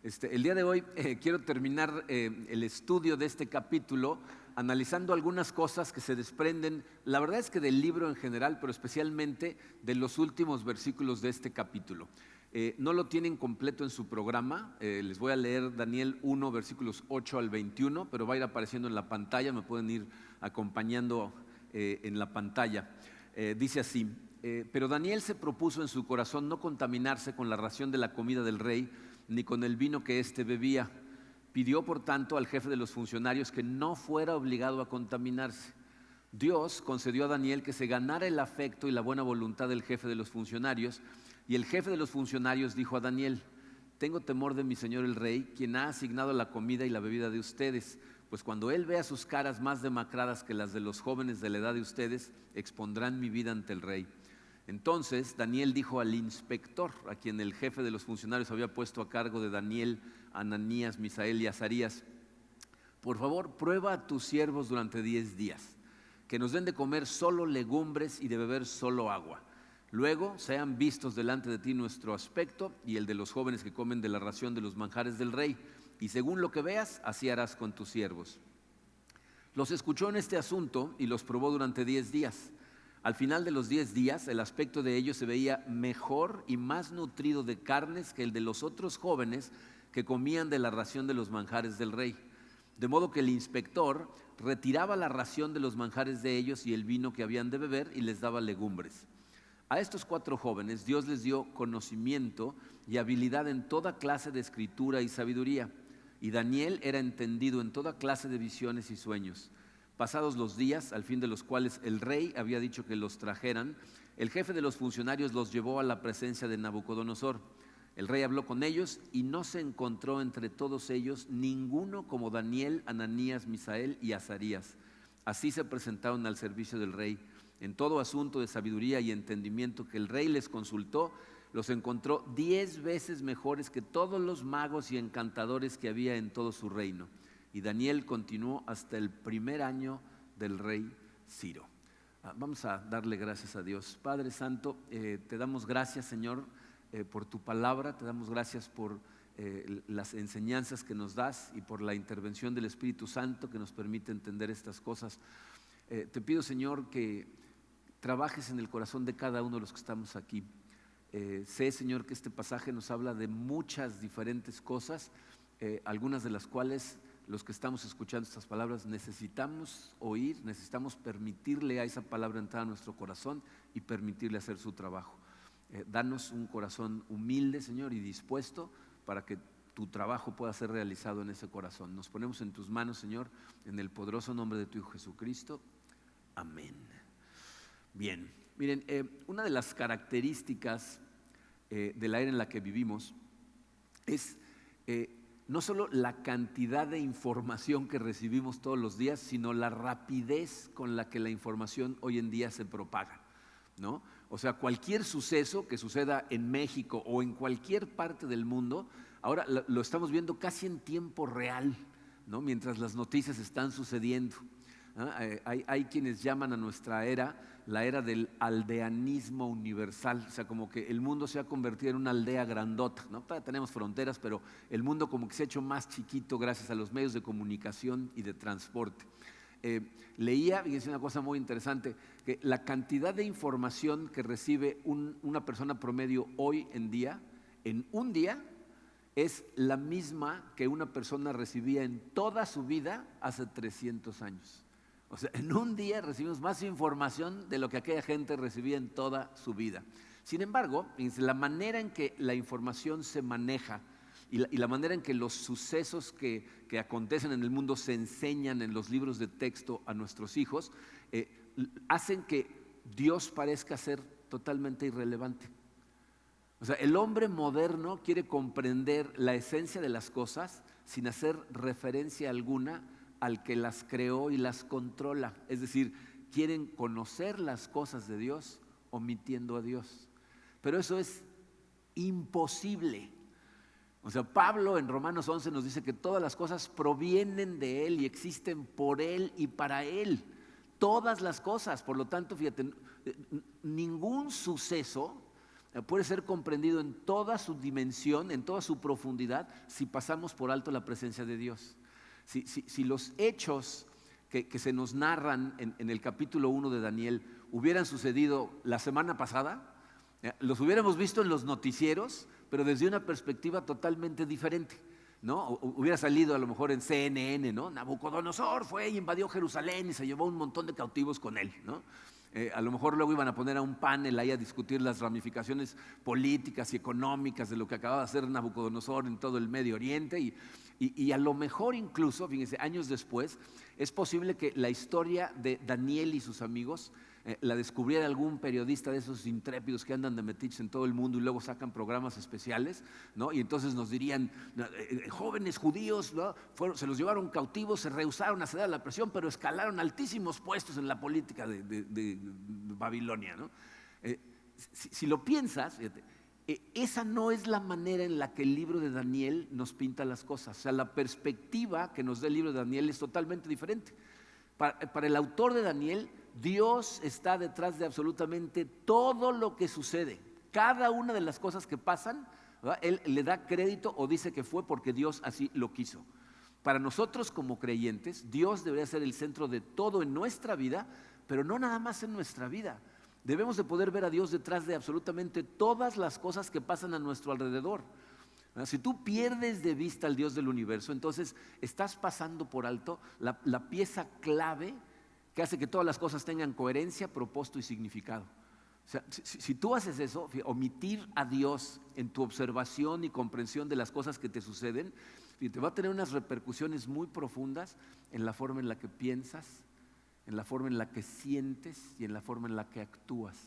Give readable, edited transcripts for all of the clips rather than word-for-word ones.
El día de hoy quiero terminar el estudio de este capítulo analizando algunas cosas que se desprenden, la verdad es que del libro en general, pero especialmente de los últimos versículos de este capítulo. No lo tienen completo en su programa, les voy a leer Daniel 1, versículos 8 al 21, pero va a ir apareciendo en la pantalla, me pueden ir acompañando en la pantalla. Dice así: pero Daniel se propuso en su corazón no contaminarse con la ración de la comida del rey, ni con el vino que éste bebía. Pidió, por tanto, al jefe de los funcionarios que no fuera obligado a contaminarse. Dios concedió a Daniel que se ganara el afecto y la buena voluntad del jefe de los funcionarios, y el jefe de los funcionarios dijo a Daniel: tengo temor de mi señor el rey, quien ha asignado la comida y la bebida de ustedes, pues cuando él vea sus caras más demacradas que las de los jóvenes de la edad de ustedes, expondrán mi vida ante el rey. Entonces Daniel dijo al inspector, a quien el jefe de los funcionarios había puesto a cargo de Daniel, Ananías, Misael y Azarías: por favor, prueba a tus siervos durante 10 días, que nos den de comer solo legumbres y de beber solo agua. Luego sean vistos delante de ti nuestro aspecto y el de los jóvenes que comen de la ración de los manjares del rey, y según lo que veas, así harás con tus siervos. Los escuchó en este asunto y los probó durante 10 días. Al final de los 10 días, el aspecto de ellos se veía mejor y más nutrido de carnes que el de los otros jóvenes que comían de la ración de los manjares del rey. De modo que el inspector retiraba la ración de los manjares de ellos y el vino que habían de beber y les daba legumbres. A estos 4 jóvenes Dios les dio conocimiento y habilidad en toda clase de escritura y sabiduría, y Daniel era entendido en toda clase de visiones y sueños. Pasados los días, al fin de los cuales el rey había dicho que los trajeran, el jefe de los funcionarios los llevó a la presencia de Nabucodonosor. El rey habló con ellos y no se encontró entre todos ellos ninguno como Daniel, Ananías, Misael y Azarías. Así se presentaron al servicio del rey. En todo asunto de sabiduría y entendimiento que el rey les consultó, los encontró 10 veces mejores que todos los magos y encantadores que había en todo su reino. Y Daniel continuó hasta el primer año del rey Ciro. Vamos a darle gracias a Dios. Padre Santo, te damos gracias, Señor, por tu palabra. Te damos gracias por las enseñanzas que nos das y por la intervención del Espíritu Santo que nos permite entender estas cosas. Te pido, Señor, que trabajes en el corazón de cada uno de los que estamos aquí. Sé, Señor, que este pasaje nos habla de muchas diferentes cosas, algunas de las cuales los que estamos escuchando estas palabras necesitamos oír, necesitamos permitirle a esa palabra entrar a nuestro corazón y permitirle hacer su trabajo. Danos un corazón humilde, Señor, y dispuesto para que tu trabajo pueda ser realizado en ese corazón. Nos ponemos en tus manos, Señor, en el poderoso nombre de tu Hijo Jesucristo. Amén. Bien, miren, una de las características de la era en la que vivimos es no solo la cantidad de información que recibimos todos los días, sino la rapidez con la que la información hoy en día se propaga, ¿no? O sea, cualquier suceso que suceda en México o en cualquier parte del mundo, ahora lo estamos viendo casi en tiempo real, ¿no? Mientras las noticias están sucediendo. Hay quienes llaman a nuestra era la era del aldeanismo universal, o sea, como que el mundo se ha convertido en una aldea grandota, ¿no? Todavía tenemos fronteras, pero el mundo como que se ha hecho más chiquito gracias a los medios de comunicación y de transporte. Leía, fíjense una cosa muy interesante, que la cantidad de información que recibe una persona promedio hoy en día, en un día, es la misma que una persona recibía en toda su vida hace 300 años. O sea, en un día recibimos más información de lo que aquella gente recibía en toda su vida. Sin embargo, la manera en que la información se maneja y la manera en que los sucesos que acontecen en el mundo se enseñan en los libros de texto a nuestros hijos, hacen que Dios parezca ser totalmente irrelevante. O sea, el hombre moderno quiere comprender la esencia de las cosas sin hacer referencia alguna al que las creó y las controla. Es decir, quieren conocer las cosas de Dios omitiendo a Dios. Pero eso es imposible. O sea, Pablo en Romanos 11 nos dice que todas las cosas provienen de Él y existen por Él y para Él. Todas las cosas. Por lo tanto, fíjate, ningún suceso puede ser comprendido en toda su dimensión, en toda su profundidad, si pasamos por alto la presencia de Dios. Si los hechos que se nos narran en el capítulo 1 de Daniel hubieran sucedido la semana pasada, los hubiéramos visto en los noticieros, pero desde una perspectiva totalmente diferente, ¿no? Hubiera salido a lo mejor en CNN, ¿no? Nabucodonosor fue y invadió Jerusalén y se llevó un montón de cautivos con él, ¿no? A lo mejor luego iban a poner a un panel ahí a discutir las ramificaciones políticas y económicas de lo que acababa de hacer Nabucodonosor en todo el Medio Oriente y a lo mejor incluso, fíjense, años después, es posible que la historia de Daniel y sus amigos la descubriera algún periodista de esos intrépidos que andan de metiches en todo el mundo y luego sacan programas especiales, ¿no? Y entonces nos dirían, jóvenes judíos, ¿no? Se los llevaron cautivos, se rehusaron a ceder a la presión, pero escalaron altísimos puestos en la política de Babilonia, ¿no? Si lo piensas, fíjate, esa no es la manera en la que el libro de Daniel nos pinta las cosas. O sea, la perspectiva que nos da el libro de Daniel es totalmente diferente. Para el autor de Daniel, Dios está detrás de absolutamente todo lo que sucede. Cada una de las cosas que pasan, ¿verdad? Él le da crédito o dice que fue porque Dios así lo quiso. Para nosotros como creyentes, Dios debería ser el centro de todo en nuestra vida, pero no nada más en nuestra vida. Debemos de poder ver a Dios detrás de absolutamente todas las cosas que pasan a nuestro alrededor. Si tú pierdes de vista al Dios del universo, entonces estás pasando por alto la pieza clave que hace que todas las cosas tengan coherencia, propósito y significado. O sea, si tú haces eso, omitir a Dios en tu observación y comprensión de las cosas que te suceden, te va a tener unas repercusiones muy profundas en la forma en la que piensas, en la forma en la que sientes y en la forma en la que actúas.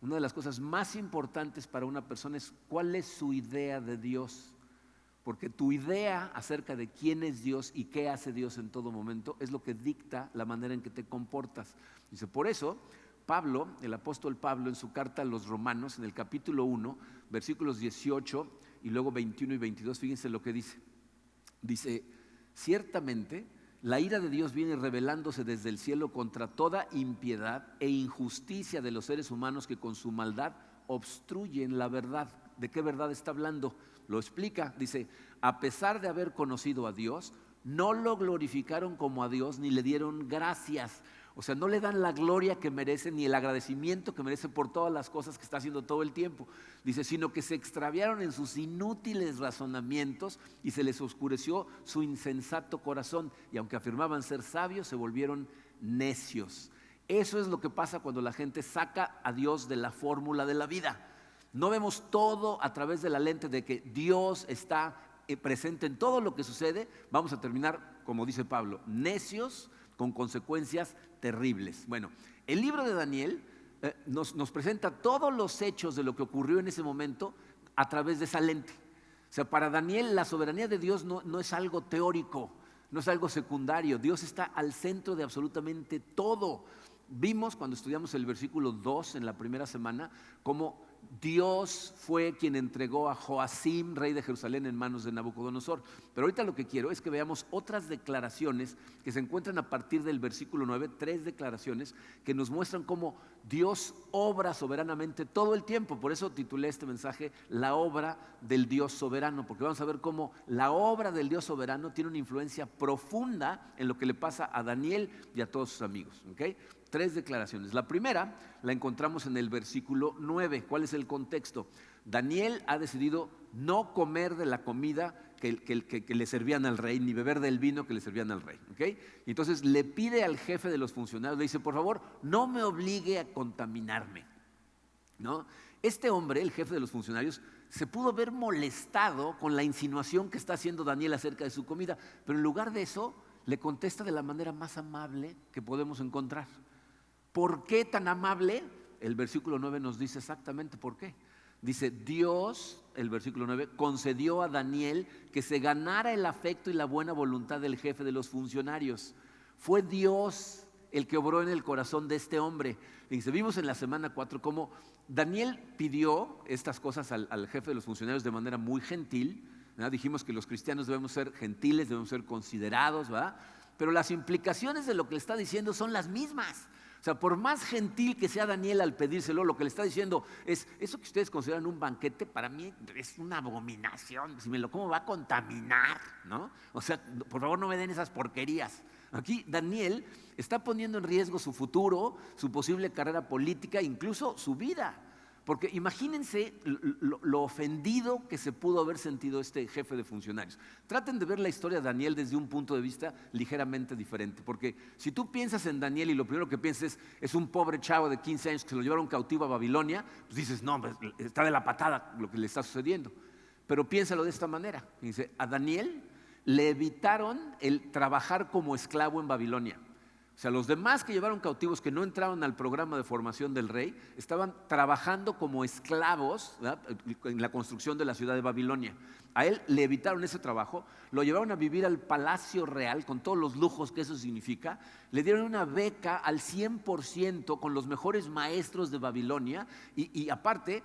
Una de las cosas más importantes para una persona es cuál es su idea de Dios, porque tu idea acerca de quién es Dios y qué hace Dios en todo momento es lo que dicta la manera en que te comportas. Dice, por eso Pablo, el apóstol Pablo, en su carta a los Romanos, en el capítulo 1, versículos 18 y luego 21 y 22, fíjense lo que dice. Dice, ciertamente la ira de Dios viene revelándose desde el cielo contra toda impiedad e injusticia de los seres humanos que con su maldad obstruyen la verdad. ¿De qué verdad está hablando? Lo explica, dice, a pesar de haber conocido a Dios, no lo glorificaron como a Dios ni le dieron gracias. O sea, no le dan la gloria que merece ni el agradecimiento que merece por todas las cosas que está haciendo todo el tiempo. Dice, sino que se extraviaron en sus inútiles razonamientos y se les oscureció su insensato corazón. Y aunque afirmaban ser sabios, se volvieron necios. Eso es lo que pasa cuando la gente saca a Dios de la fórmula de la vida. No vemos todo a través de la lente de que Dios está presente en todo lo que sucede. Vamos a terminar, como dice Pablo, necios, con consecuencias terribles. Bueno, el libro de Daniel nos presenta todos los hechos de lo que ocurrió en ese momento a través de esa lente. O sea, para Daniel la soberanía de Dios no es algo teórico, no es algo secundario. Dios está al centro de absolutamente todo. Vimos cuando estudiamos el versículo 2 en la primera semana cómo Dios fue quien entregó a Joacim, rey de Jerusalén, en manos de Nabucodonosor. Pero ahorita lo que quiero es que veamos otras declaraciones que se encuentran a partir del versículo 9, 3 declaraciones que nos muestran cómo Dios obra soberanamente todo el tiempo. Por eso titulé este mensaje La obra del Dios soberano, porque vamos a ver cómo la obra del Dios soberano tiene una influencia profunda en lo que le pasa a Daniel y a todos sus amigos, ¿okay? 3 declaraciones. La primera la encontramos en el versículo 9. ¿Cuál es el contexto? Daniel ha decidido no comer de la comida que le servían al rey, ni beber del vino que le servían al rey. ¿Okay? Entonces le pide al jefe de los funcionarios, le dice, por favor, no me obligue a contaminarme, ¿no? Este hombre, el jefe de los funcionarios, se pudo ver molestado con la insinuación que está haciendo Daniel acerca de su comida, pero en lugar de eso, le contesta de la manera más amable que podemos encontrar. ¿Por qué tan amable? El versículo 9 nos dice exactamente por qué. Dice, Dios, el versículo 9, concedió a Daniel que se ganara el afecto y la buena voluntad del jefe de los funcionarios. Fue Dios el que obró en el corazón de este hombre. Dice, vimos en la semana 4 cómo Daniel pidió estas cosas al jefe de los funcionarios de manera muy gentil, ¿verdad? Dijimos que los cristianos debemos ser gentiles, debemos ser considerados, ¿verdad? Pero las implicaciones de lo que le está diciendo son las mismas. O O sea, por más gentil que sea Daniel al pedírselo, lo que le está diciendo es, eso que ustedes consideran un banquete, para mí es una abominación. Si me lo como va a contaminar, ¿no? O sea, por favor no me den esas porquerías. Aquí Daniel está poniendo en riesgo su futuro, su posible carrera política, incluso su vida. Porque imagínense lo ofendido que se pudo haber sentido este jefe de funcionarios. Traten de ver la historia de Daniel desde un punto de vista ligeramente diferente. Porque si tú piensas en Daniel y lo primero que piensas es un pobre chavo de 15 años que se lo llevaron cautivo a Babilonia, pues dices, no, pues está de la patada lo que le está sucediendo. Pero piénsalo de esta manera. Dice, a Daniel le evitaron el trabajar como esclavo en Babilonia. O sea, los demás que llevaron cautivos, que no entraron al programa de formación del rey, estaban trabajando como esclavos, ¿verdad?, en la construcción de la ciudad de Babilonia. A él le evitaron ese trabajo, lo llevaron a vivir al palacio real con todos los lujos que eso significa, le dieron una beca al 100% con los mejores maestros de Babilonia y aparte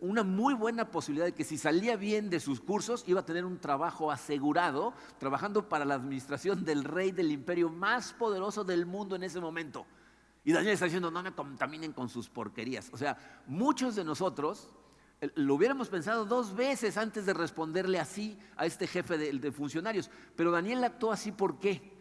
una muy buena posibilidad de que si salía bien de sus cursos iba a tener un trabajo asegurado, trabajando para la administración del rey del imperio más poderoso del mundo en ese momento. Y Daniel está diciendo, no me contaminen con sus porquerías. O sea, muchos de nosotros lo hubiéramos pensado 2 veces antes de responderle así a este jefe de funcionarios. Pero Daniel actuó así, ¿por qué?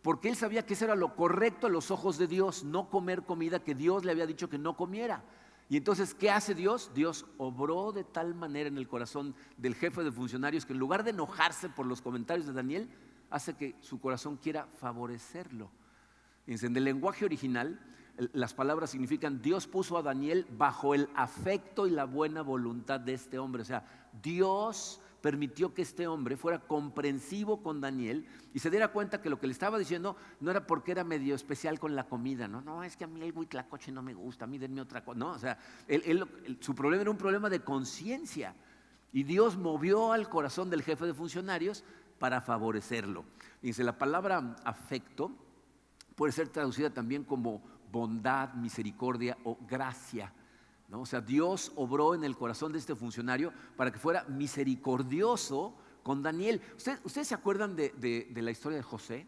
Porque él sabía que eso era lo correcto a los ojos de Dios, no comer comida que Dios le había dicho que no comiera. Y entonces, ¿qué hace Dios? Dios obró de tal manera en el corazón del jefe de funcionarios que en lugar de enojarse por los comentarios de Daniel, hace que su corazón quiera favorecerlo. En el lenguaje original, las palabras significan Dios puso a Daniel bajo el afecto y la buena voluntad de este hombre. O sea, Dios permitió que este hombre fuera comprensivo con Daniel y se diera cuenta que lo que le estaba diciendo no era porque era medio especial con la comida. No, es que a mí el huitlacoche no me gusta, a mí denme otra cosa. No, o sea, su problema era un problema de conciencia. Y Dios movió al corazón del jefe de funcionarios para favorecerlo. Dice, la palabra afecto puede ser traducida también como bondad, misericordia o gracia, ¿no? O sea, Dios obró en el corazón de este funcionario para que fuera misericordioso con Daniel. ¿Ustedes se acuerdan de la historia de José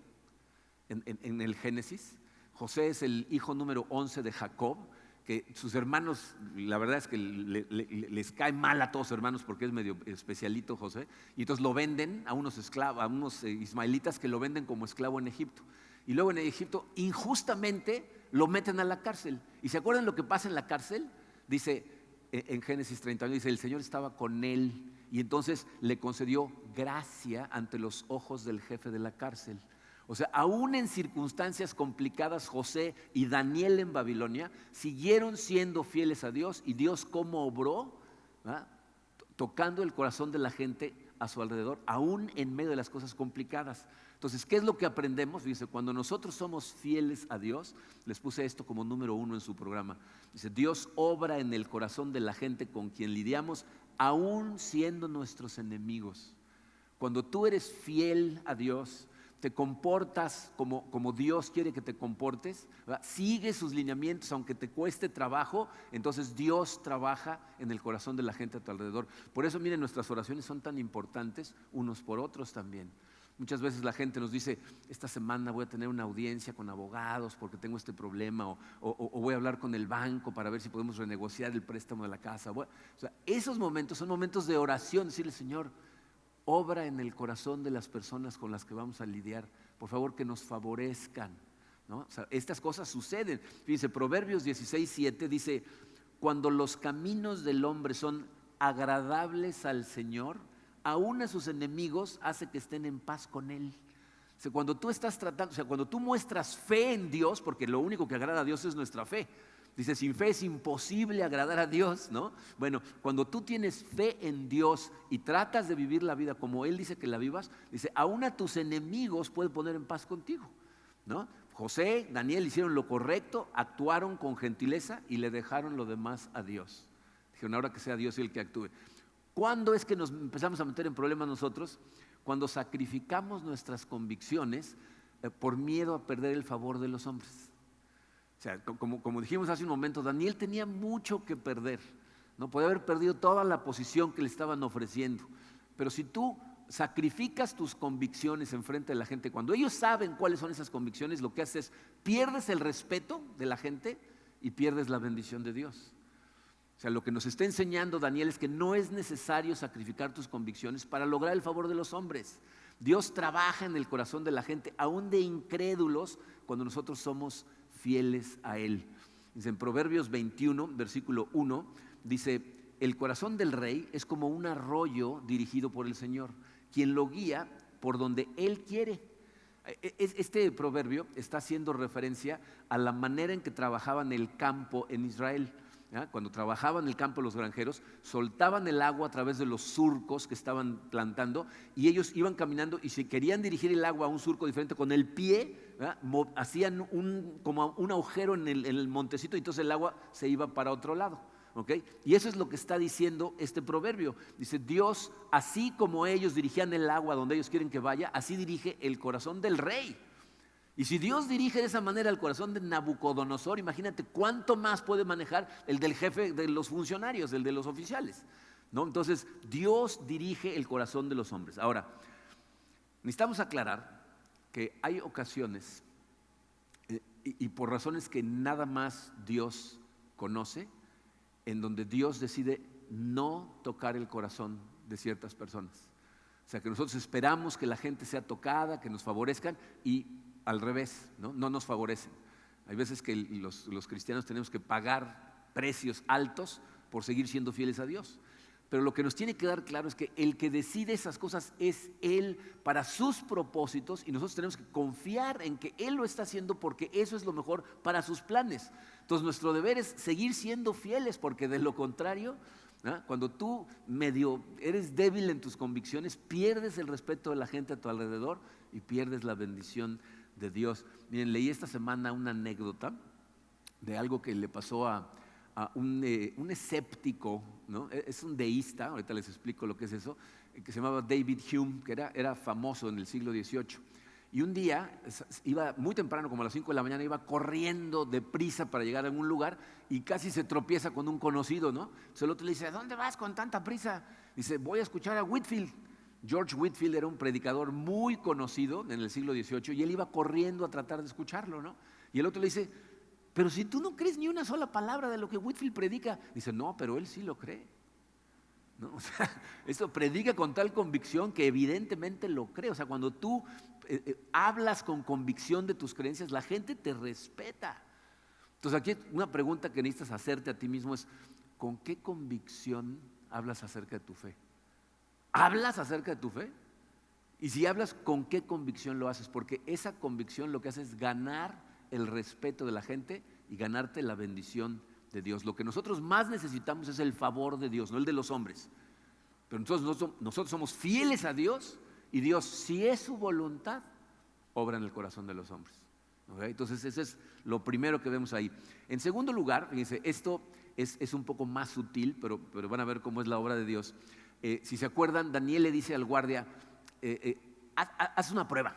en el Génesis? José es el hijo número 11 de Jacob, que sus hermanos, la verdad es que les cae mal a todos sus hermanos porque es medio especialito José, y entonces lo venden a unos esclavos, a unos ismaelitas que lo venden como esclavo en Egipto. Y luego en Egipto injustamente lo meten a la cárcel. ¿Y se acuerdan lo que pasa en la cárcel? Dice en Génesis 31, dice, el Señor estaba con él y entonces le concedió gracia ante los ojos del jefe de la cárcel. O sea, aún en circunstancias complicadas, José y Daniel en Babilonia siguieron siendo fieles a Dios. Y Dios cómo obró, ¿verdad?, tocando el corazón de la gente a su alrededor, aún en medio de las cosas complicadas. Entonces, ¿qué es lo que aprendemos? Dice, cuando nosotros somos fieles a Dios, les puse esto como número 1 en su programa. Dice, Dios obra en el corazón de la gente con quien lidiamos, aún siendo nuestros enemigos. Cuando tú eres fiel a Dios, te comportas como Dios quiere que te comportes, ¿verdad?, sigues sus lineamientos aunque te cueste trabajo, entonces Dios trabaja en el corazón de la gente a tu alrededor. Por eso, miren, nuestras oraciones son tan importantes unos por otros también. Muchas veces la gente nos dice, esta semana voy a tener una audiencia con abogados porque tengo este problema, o voy a hablar con el banco para ver si podemos renegociar el préstamo de la casa. O sea, esos momentos son momentos de oración, decirle, Señor, obra en el corazón de las personas con las que vamos a lidiar, por favor que nos favorezcan, ¿no? O sea, estas cosas suceden. Fíjense, Proverbios 16:7 dice, cuando los caminos del hombre son agradables al Señor, aún a sus enemigos hace que estén en paz con él. O sea, cuando tú estás tratando, o sea, cuando tú muestras fe en Dios, porque lo único que agrada a Dios es nuestra fe. Dice, sin fe es imposible agradar a Dios, ¿no? Bueno, cuando tú tienes fe en Dios y tratas de vivir la vida como Él dice que la vivas, dice, aún a tus enemigos puede poner en paz contigo, ¿no? José, Daniel hicieron lo correcto, actuaron con gentileza y le dejaron lo demás a Dios. Dijeron, ahora que sea Dios el que actúe. ¿Cuándo es que nos empezamos a meter en problemas nosotros? Cuando sacrificamos nuestras convicciones por miedo a perder el favor de los hombres. O sea, como dijimos hace un momento, Daniel tenía mucho que perder, ¿no? Podía haber perdido toda la posición que le estaban ofreciendo. Pero si tú sacrificas tus convicciones enfrente de la gente, cuando ellos saben cuáles son esas convicciones, lo que haces es pierdes el respeto de la gente y pierdes la bendición de Dios. O sea, lo que nos está enseñando Daniel es que no es necesario sacrificar tus convicciones para lograr el favor de los hombres. Dios trabaja en el corazón de la gente, aún de incrédulos, cuando nosotros somos fieles a Él. Dice en Proverbios 21, versículo 1, dice: el corazón del rey es como un arroyo dirigido por el Señor, quien lo guía por donde Él quiere. Este proverbio está haciendo referencia a la manera en que trabajaban el campo en Israel. Cuando trabajaban el campo los granjeros, soltaban el agua a través de los surcos que estaban plantando, y ellos iban caminando, y si querían dirigir el agua a un surco diferente con el pie, hacían como un agujero en el montecito, y entonces el agua se iba para otro lado. ¿Okay? Y eso es lo que está diciendo este proverbio. Dice: Dios, así como ellos dirigían el agua donde ellos quieren que vaya, así dirige el corazón del rey. Y si Dios dirige de esa manera el corazón de Nabucodonosor, imagínate cuánto más puede manejar el del jefe de los funcionarios, el de los oficiales, ¿no? Entonces Dios dirige el corazón de los hombres. Ahora, necesitamos aclarar que hay ocasiones y por razones que nada más Dios conoce, en donde Dios decide no tocar el corazón de ciertas personas. O sea, que nosotros esperamos que la gente sea tocada, que nos favorezcan, y al revés, no nos favorecen. Hay veces que los cristianos tenemos que pagar precios altos por seguir siendo fieles a Dios. Pero lo que nos tiene que dar claro es que el que decide esas cosas es Él para sus propósitos, y nosotros tenemos que confiar en que Él lo está haciendo porque eso es lo mejor para sus planes. Entonces nuestro deber es seguir siendo fieles, porque de lo contrario, cuando tú medio eres débil en tus convicciones, pierdes el respeto de la gente a tu alrededor y pierdes la bendición de Dios. Miren, leí esta semana una anécdota de algo que le pasó a un escéptico, ¿no? Es un deísta, ahorita les explico lo que es eso, que se llamaba David Hume, que era famoso en el siglo XVIII. Y un día iba muy temprano, como a las 5 de la mañana, iba corriendo deprisa para llegar a un lugar y casi se tropieza con un conocido, ¿no? Entonces el otro le dice: ¿a dónde vas con tanta prisa? Dice: voy a escuchar a Whitefield. George Whitefield era un predicador muy conocido en el siglo XVIII y él iba corriendo a tratar de escucharlo, ¿no? Y el otro le dice: pero si tú no crees ni una sola palabra de lo que Whitefield predica. Dice: no, pero él sí lo cree, ¿no? O sea, esto predica con tal convicción que evidentemente lo cree. O sea, cuando tú hablas con convicción de tus creencias, la gente te respeta. Entonces aquí una pregunta que necesitas hacerte a ti mismo es: ¿con qué convicción hablas acerca de tu fe? ¿Hablas acerca de tu fe? Y si hablas, ¿con qué convicción lo haces? Porque esa convicción lo que hace es ganar el respeto de la gente y ganarte la bendición de Dios. Lo que nosotros más necesitamos es el favor de Dios, no el de los hombres. Pero nosotros somos fieles a Dios, y Dios, si es su voluntad, obra en el corazón de los hombres. ¿Okay? Entonces ese es lo primero que vemos ahí. En segundo lugar, fíjense, esto es un poco más sutil, pero van a ver cómo es la obra de Dios. Si se acuerdan, Daniel le dice al guardia: haz una prueba,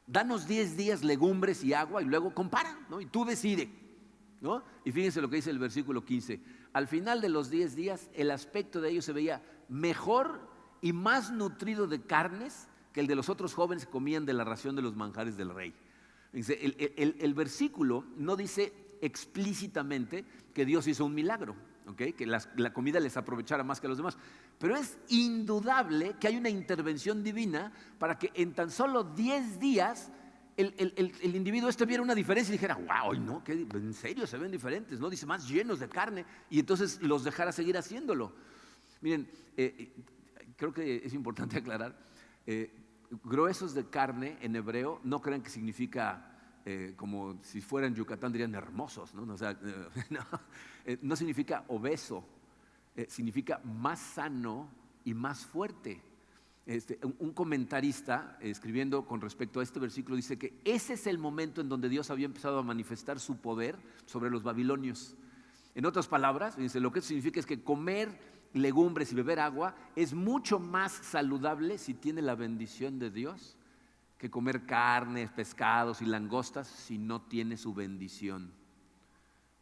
danos 10 días legumbres y agua y luego compara, ¿no? Y tú decide, ¿no? Y fíjense lo que dice el versículo 15: al final de los 10 días el aspecto de ellos se veía mejor y más nutrido de carnes que el de los otros jóvenes que comían de la ración de los manjares del rey. Dice, el versículo no dice explícitamente que Dios hizo un milagro, ¿okay? Que la comida les aprovechara más que a los demás, pero es indudable que hay una intervención divina para que en tan solo 10 días el individuo viera una diferencia y dijera: wow, ¿no? ¿En serio se ven diferentes? ¿No? Dice: más llenos de carne, y entonces los dejara seguir haciéndolo. Miren, creo que es importante aclarar, gruesos de carne en hebreo no crean que significa como si fueran Yucatán dirían hermosos, ¿no? O sea, no significa obeso, significa más sano y más fuerte. Un comentarista escribiendo con respecto a este versículo dice que ese es el momento en donde Dios había empezado a manifestar su poder sobre los babilonios. En otras palabras, dice, lo que eso significa es que comer legumbres y beber agua es mucho más saludable si tiene la bendición de Dios que comer carnes, pescados y langostas si no tiene su bendición.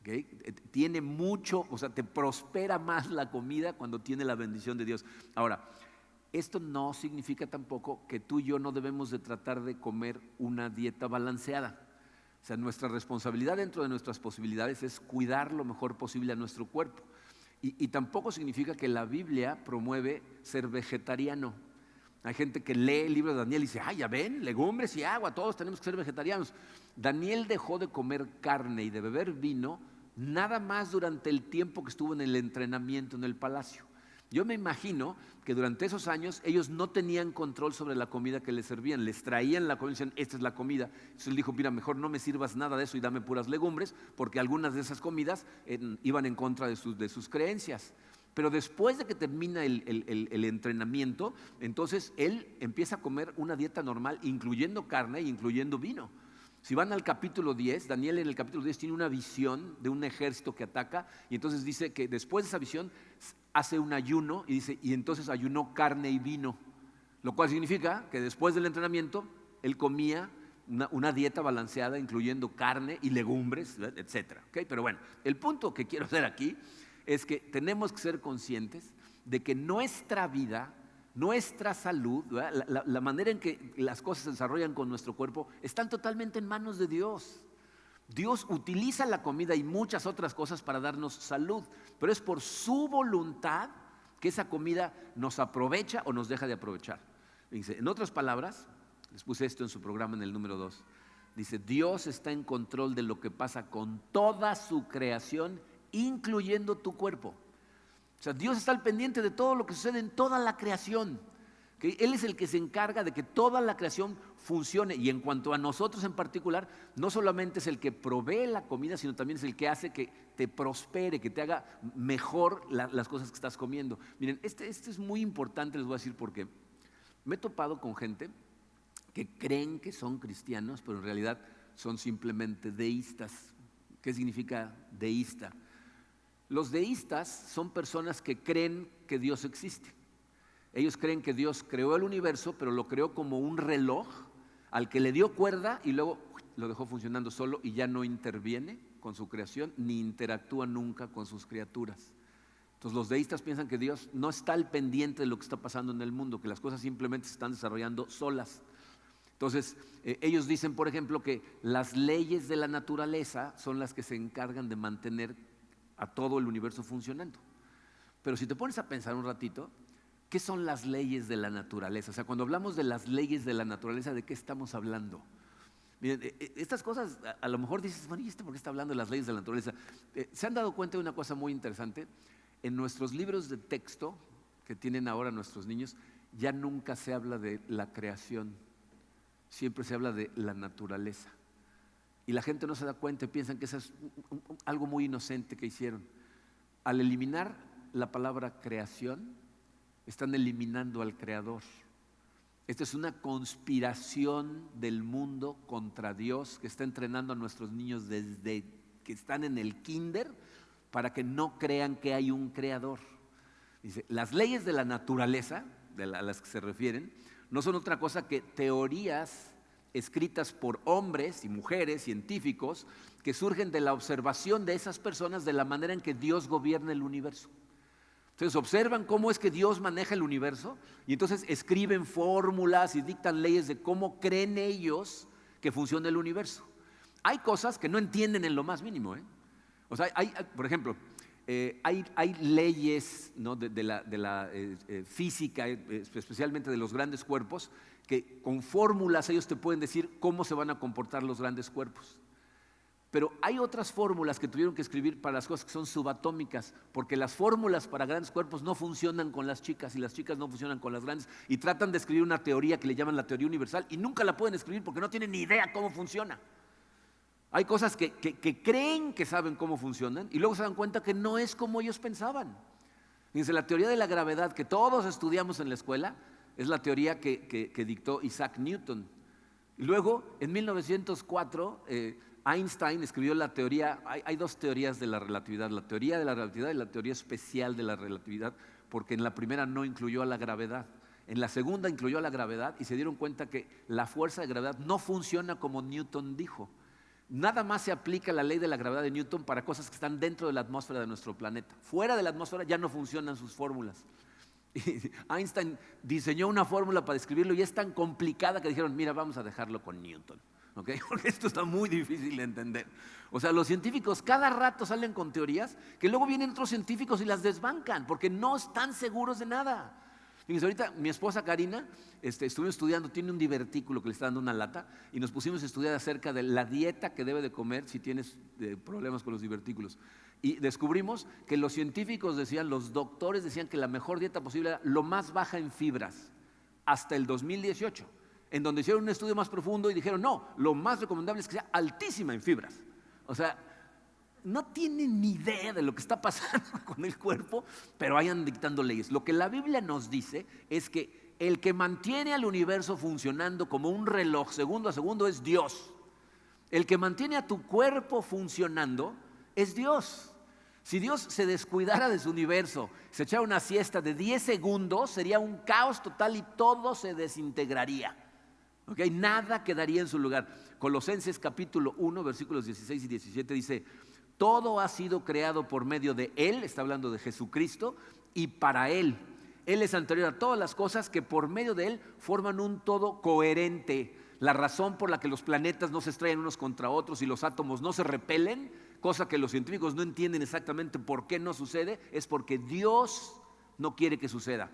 ¿Okay? Tiene mucho, o sea, te prospera más la comida cuando tiene la bendición de Dios. Ahora, Esto no significa tampoco que tú y yo no debemos de tratar de comer una dieta balanceada. O sea, nuestra responsabilidad dentro de nuestras posibilidades es cuidar lo mejor posible a nuestro cuerpo. Y tampoco significa que la Biblia promueve ser vegetariano. Hay gente que lee el libro de Daniel y dice, ya ven, legumbres y agua, todos tenemos que ser vegetarianos. Daniel dejó de comer carne y de beber vino nada más durante el tiempo que estuvo en el entrenamiento en el palacio. Yo me imagino que durante esos años ellos no tenían control sobre la comida que les servían, les traían la comida y decían, esta es la comida. Entonces él dijo, mira, mejor no me sirvas nada de eso y dame puras legumbres, porque algunas de esas comidas iban en contra de sus creencias. Pero después de que termina el entrenamiento, entonces él empieza a comer una dieta normal, incluyendo carne e incluyendo vino. Si van al capítulo 10, Daniel en el capítulo 10 tiene una visión de un ejército que ataca y entonces dice que después de esa visión hace un ayuno y dice, y entonces ayunó carne y vino, lo cual significa que después del entrenamiento él comía una dieta balanceada incluyendo carne y legumbres, etc. ¿Okay? Pero bueno, el punto que quiero hacer aquí es que tenemos que ser conscientes de que nuestra vida, nuestra salud, la manera en que las cosas se desarrollan con nuestro cuerpo, están totalmente en manos de Dios. Dios utiliza la comida y muchas otras cosas para darnos salud, pero es por su voluntad que esa comida nos aprovecha o nos deja de aprovechar. Dice, en otras palabras, les puse esto en su programa en el número 2, dice, Dios está en control de lo que pasa con toda su creación, incluyendo tu cuerpo. O sea, Dios está al pendiente de todo lo que sucede en toda la creación. ¿Okay? Él es el que se encarga de que toda la creación funcione. Y en cuanto a nosotros en particular, no solamente es el que provee la comida, sino también es el que hace que te prospere, que te haga mejor las cosas que estás comiendo. Miren, este es muy importante, les voy a decir por qué. Me he topado con gente que creen que son cristianos, pero en realidad son simplemente deístas. ¿Qué significa deísta? Los deístas son personas que creen que Dios existe. Ellos creen que Dios creó el universo, pero lo creó como un reloj al que le dio cuerda y luego lo dejó funcionando solo y ya no interviene con su creación ni interactúa nunca con sus criaturas. Entonces los deístas piensan que Dios no está al pendiente de lo que está pasando en el mundo, que las cosas simplemente se están desarrollando solas. Entonces ellos dicen, por ejemplo, que las leyes de la naturaleza son las que se encargan de mantener a todo el universo funcionando. Pero si te pones a pensar un ratito, ¿qué son las leyes de la naturaleza? O sea, cuando hablamos de las leyes de la naturaleza, ¿de qué estamos hablando? Miren, estas cosas, a lo mejor dices, bueno, ¿y este por qué está hablando de las leyes de la naturaleza? ¿Se han dado cuenta de una cosa muy interesante? En nuestros libros de texto que tienen ahora nuestros niños, ya nunca se habla de la creación, siempre se habla de la naturaleza. Y la gente no se da cuenta y piensan que eso es algo muy inocente que hicieron. Al eliminar la palabra creación, están eliminando al creador. Esta es una conspiración del mundo contra Dios que está entrenando a nuestros niños desde que están en el kinder para que no crean que hay un creador. Dice, las leyes de la naturaleza, a las que se refieren, no son otra cosa que teorías escritas por hombres y mujeres científicos que surgen de la observación de esas personas de la manera en que Dios gobierna el universo. Entonces observan cómo es que Dios maneja el universo y entonces escriben fórmulas y dictan leyes de cómo creen ellos que funciona el universo. Hay cosas que no entienden en lo más mínimo, ¿eh? O sea, por ejemplo, hay leyes, ¿no?, de la física, especialmente de los grandes cuerpos, que con fórmulas ellos te pueden decir cómo se van a comportar los grandes cuerpos. Pero hay otras fórmulas que tuvieron que escribir para las cosas que son subatómicas, porque las fórmulas para grandes cuerpos no funcionan con las chicas y las chicas no funcionan con las grandes, y tratan de escribir una teoría que le llaman la teoría universal y nunca la pueden escribir porque no tienen ni idea cómo funciona. Hay cosas que creen que saben cómo funcionan y luego se dan cuenta que no es como ellos pensaban. Fíjense, la teoría de la gravedad que todos estudiamos en la escuela es la teoría que dictó Isaac Newton. Y luego, en 1904, Einstein escribió la teoría. Hay dos teorías de la relatividad, la teoría de la relatividad y la teoría especial de la relatividad, porque en la primera no incluyó a la gravedad. En la segunda incluyó a la gravedad y se dieron cuenta que la fuerza de gravedad no funciona como Newton dijo. Nada más se aplica la ley de la gravedad de Newton para cosas que están dentro de la atmósfera de nuestro planeta. Fuera de la atmósfera ya no funcionan sus fórmulas. Y Einstein diseñó una fórmula para describirlo y es tan complicada que dijeron, mira, vamos a dejarlo con Newton. ¿Okay? Porque esto está muy difícil de entender. O sea, los científicos cada rato salen con teorías que luego vienen otros científicos y las desbancan porque no están seguros de nada. Fíjense, ahorita mi esposa Karina estuvo estudiando, tiene un divertículo que le está dando una lata y nos pusimos a estudiar acerca de la dieta que debe de comer si tienes problemas con los divertículos. Y descubrimos que los científicos decían, los doctores decían que la mejor dieta posible era lo más baja en fibras hasta el 2018, en donde hicieron un estudio más profundo y dijeron, no, lo más recomendable es que sea altísima en fibras. O sea, no tienen ni idea de lo que está pasando con el cuerpo, pero vayan dictando leyes. Lo que la Biblia nos dice es que el que mantiene al universo funcionando como un reloj segundo a segundo es Dios. El que mantiene a tu cuerpo funcionando es Dios. Si Dios se descuidara de su universo, se echara una siesta de 10 segundos, sería un caos total y todo se desintegraría. ¿Okay? Nada quedaría en su lugar. Colosenses capítulo 1, versículos 16 y 17 dice, todo ha sido creado por medio de Él, está hablando de Jesucristo, y para Él. Él es anterior a todas las cosas que por medio de Él forman un todo coherente. La razón por la que los planetas no se estrellan unos contra otros y los átomos no se repelen, cosa que los científicos no entienden exactamente por qué no sucede, es porque Dios no quiere que suceda.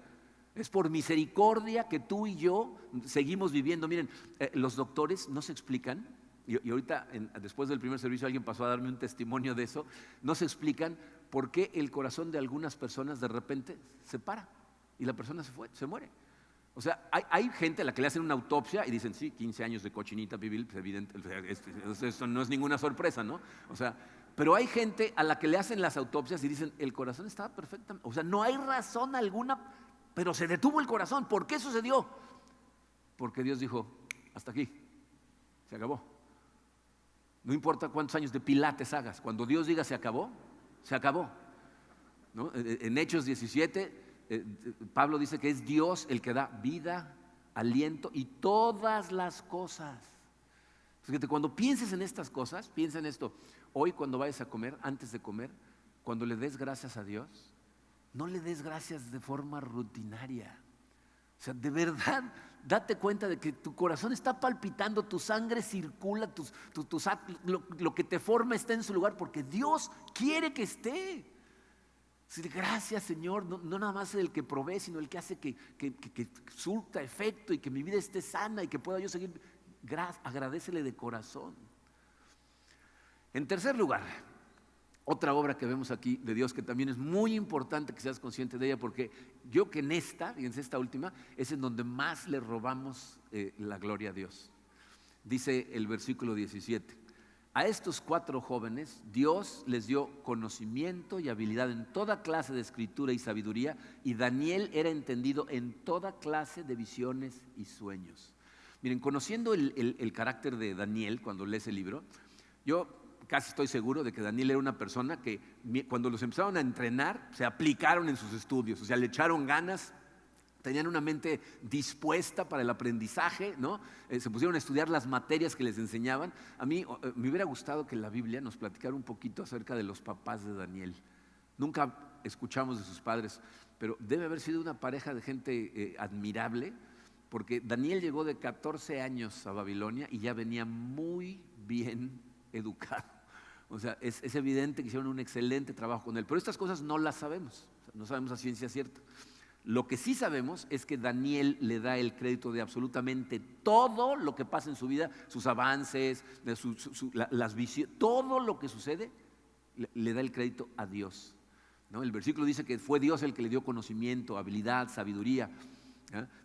Es por misericordia que tú y yo seguimos viviendo. Miren, los doctores no se explican, y ahorita después del primer servicio alguien pasó a darme un testimonio de eso, no se explican por qué el corazón de algunas personas de repente se para y la persona se muere. O sea, hay gente a la que le hacen una autopsia y dicen, sí, 15 años de cochinita pibil, pues evidente, eso no es ninguna sorpresa, ¿no? O sea, pero hay gente a la que le hacen las autopsias y dicen, el corazón estaba perfecto. O sea, no hay razón alguna, pero se detuvo el corazón. ¿Por qué sucedió? Porque Dios dijo, hasta aquí, se acabó. No importa cuántos años de pilates hagas, cuando Dios diga se acabó, se acabó. ¿No? En Hechos 17, Pablo dice que es Dios el que da vida, aliento y todas las cosas. Fíjate, cuando pienses en estas cosas, piensa en esto. Hoy cuando vayas a comer, antes de comer, cuando le des gracias a Dios, no le des gracias de forma rutinaria. O sea, de verdad, date cuenta de que tu corazón está palpitando, tu sangre circula, lo que te forma está en su lugar porque Dios quiere que esté. Gracias, Señor, no nada más el que provee, sino el que hace que surta efecto y que mi vida esté sana y que pueda yo seguir. Agradécele de corazón. En tercer lugar, otra obra que vemos aquí de Dios que también es muy importante que seas consciente de ella, porque yo que en esta última, es en donde más le robamos la gloria a Dios. Dice el versículo 17, a estos 4 jóvenes Dios les dio conocimiento y habilidad en toda clase de escritura y sabiduría, y Daniel era entendido en toda clase de visiones y sueños. Miren, conociendo el carácter de Daniel cuando lees el libro, yo casi estoy seguro de que Daniel era una persona que cuando los empezaron a entrenar se aplicaron en sus estudios, o sea, le echaron ganas, tenían una mente dispuesta para el aprendizaje, ¿no? Se pusieron a estudiar las materias que les enseñaban. A mí me hubiera gustado que la Biblia nos platicara un poquito acerca de los papás de Daniel. Nunca escuchamos de sus padres, pero debe haber sido una pareja de gente admirable, porque Daniel llegó de 14 años a Babilonia y ya venía muy bien educado. O sea, es evidente que hicieron un excelente trabajo con él, pero estas cosas no las sabemos, no sabemos a ciencia cierta. Lo que sí sabemos es que Daniel le da el crédito de absolutamente todo lo que pasa en su vida, sus avances, las visiones, todo lo que sucede, le da el crédito a Dios, ¿no? El versículo dice que fue Dios el que le dio conocimiento, habilidad, sabiduría.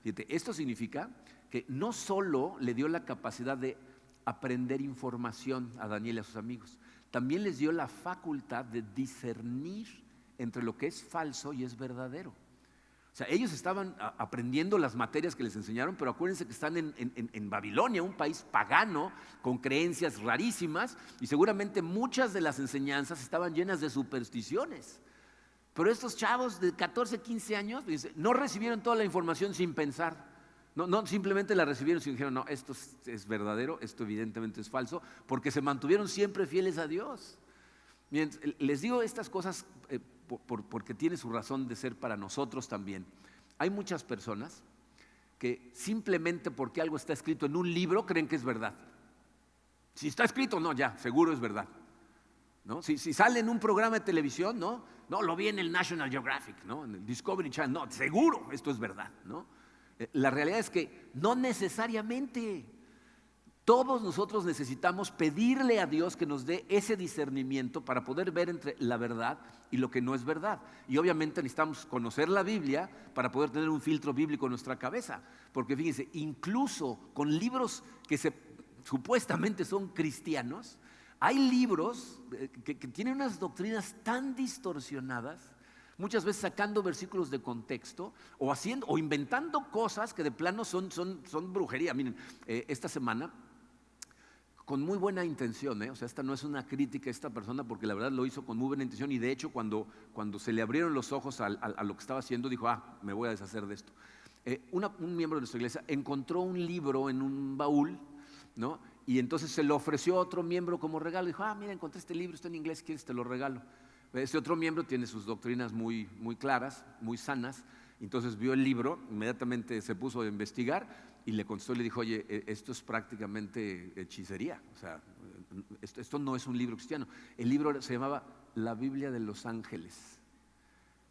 Fíjate, esto significa que no solo le dio la capacidad de aprender información a Daniel y a sus amigos, también les dio la facultad de discernir entre lo que es falso y es verdadero. O sea, ellos estaban aprendiendo las materias que les enseñaron, pero acuérdense que están en Babilonia, un país pagano, con creencias rarísimas, y seguramente muchas de las enseñanzas estaban llenas de supersticiones. Pero estos chavos de 14, 15 años no recibieron toda la información sin pensar. No simplemente la recibieron, sino dijeron, no, esto es verdadero, esto evidentemente es falso, porque se mantuvieron siempre fieles a Dios. Miren, les digo estas cosas porque tiene su razón de ser para nosotros también. Hay muchas personas que simplemente porque algo está escrito en un libro creen que es verdad. Si está escrito, no, ya, seguro es verdad, ¿no? Si sale en un programa de televisión, no, lo vi en el National Geographic, ¿no? En el Discovery Channel, no, seguro esto es verdad, ¿no? La realidad es que no necesariamente. Todos nosotros necesitamos pedirle a Dios que nos dé ese discernimiento para poder ver entre la verdad y lo que no es verdad. Y obviamente necesitamos conocer la Biblia para poder tener un filtro bíblico en nuestra cabeza. Porque fíjense, incluso con libros que supuestamente son cristianos, hay libros que tienen unas doctrinas tan distorsionadas, muchas veces sacando versículos de contexto o inventando cosas que de plano son brujería. Miren, esta semana, con muy buena intención, o sea, esta no es una crítica a esta persona, porque la verdad lo hizo con muy buena intención, y de hecho cuando se le abrieron los ojos a lo que estaba haciendo, dijo, me voy a deshacer de esto. Un miembro de nuestra iglesia encontró un libro en un baúl, ¿no? Y entonces se lo ofreció a otro miembro como regalo. Dijo, mira, encontré este libro, está en inglés, ¿quieres? Te lo regalo. Ese otro miembro tiene sus doctrinas muy, muy claras, muy sanas. Entonces vio el libro, inmediatamente se puso a investigar y le contestó y le dijo, oye, esto es prácticamente hechicería. O sea, esto no es un libro cristiano. El libro se llamaba La Biblia de los Ángeles.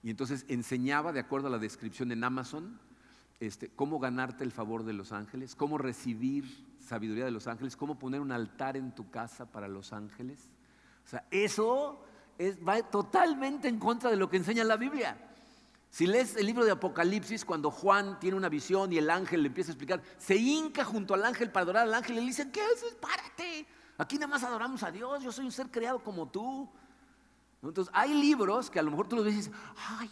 Y entonces enseñaba, de acuerdo a la descripción en Amazon, cómo ganarte el favor de los ángeles, cómo recibir sabiduría de los ángeles, cómo poner un altar en tu casa para los ángeles. O sea, eso va totalmente en contra de lo que enseña la Biblia. Si lees el libro de Apocalipsis, cuando Juan tiene una visión y el ángel le empieza a explicar, se hinca junto al ángel para adorar al ángel y le dice, ¿qué haces? Párate, aquí nada más adoramos a Dios, yo soy un ser creado como tú. Entonces hay libros que a lo mejor tú los ves y dices,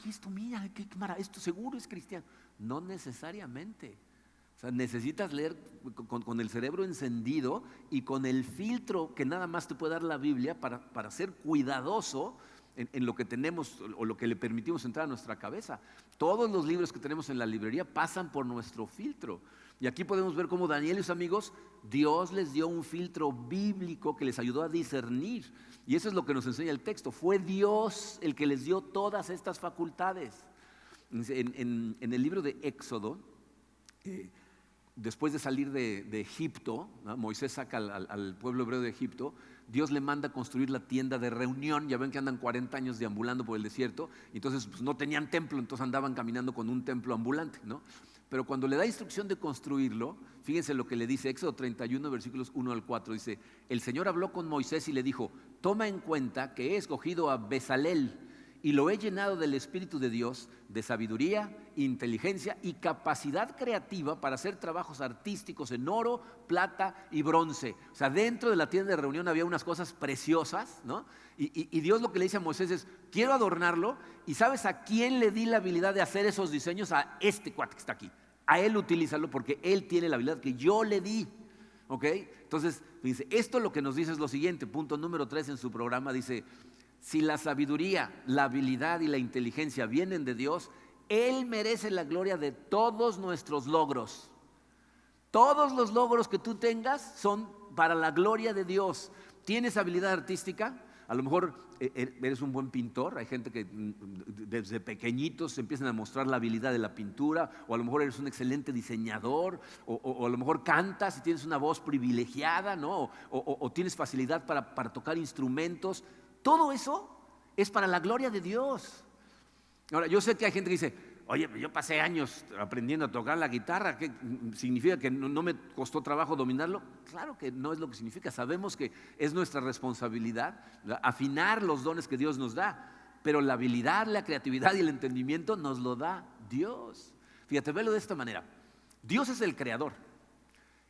esto mira, qué maravilla, esto seguro es cristiano. No necesariamente. O sea, necesitas leer con el cerebro encendido y con el filtro que nada más te puede dar la Biblia para ser cuidadoso en lo que tenemos o lo que le permitimos entrar a nuestra cabeza. Todos los libros que tenemos en la librería pasan por nuestro filtro. Y aquí podemos ver cómo Daniel y sus amigos, Dios les dio un filtro bíblico que les ayudó a discernir. Y eso es lo que nos enseña el texto. Fue Dios el que les dio todas estas facultades. En el libro de Éxodo, después de salir de Egipto, ¿no? Moisés saca al pueblo hebreo de Egipto, Dios le manda a construir la tienda de reunión. Ya ven que andan 40 años deambulando por el desierto, entonces pues, no tenían templo, entonces andaban caminando con un templo ambulante, ¿no? Pero cuando le da instrucción de construirlo, fíjense lo que le dice Éxodo 31, versículos 1 al 4, dice, el Señor habló con Moisés y le dijo, toma en cuenta que he escogido a Bezalel y lo he llenado del Espíritu de Dios, de sabiduría, inteligencia y capacidad creativa para hacer trabajos artísticos en oro, plata y bronce. O sea, dentro de la tienda de reunión había unas cosas preciosas, ¿no? Y Dios lo que le dice a Moisés es, quiero adornarlo, y ¿sabes a quién le di la habilidad de hacer esos diseños? A este cuate que está aquí. A él utilízalo porque él tiene la habilidad que yo le di. ¿Ok? Entonces, dice, esto lo que nos dice es lo siguiente, punto número 3 en su programa, dice, si la sabiduría, la habilidad y la inteligencia vienen de Dios, Él merece la gloria de todos nuestros logros. Todos los logros que tú tengas son para la gloria de Dios. ¿Tienes habilidad artística? A lo mejor eres un buen pintor. Hay gente que desde pequeñitos se empiezan a mostrar la habilidad de la pintura. O a lo mejor eres un excelente diseñador. O a lo mejor cantas y tienes una voz privilegiada, ¿no? O tienes facilidad para tocar instrumentos. Todo eso es para la gloria de Dios. Ahora, yo sé que hay gente que dice, oye, yo pasé años aprendiendo a tocar la guitarra, ¿qué significa que no me costó trabajo dominarlo? Claro que no es lo que significa. Sabemos que es nuestra responsabilidad, ¿verdad?, afinar los dones que Dios nos da, pero la habilidad, la creatividad y el entendimiento nos lo da Dios. Fíjate, velo de esta manera. Dios es el creador.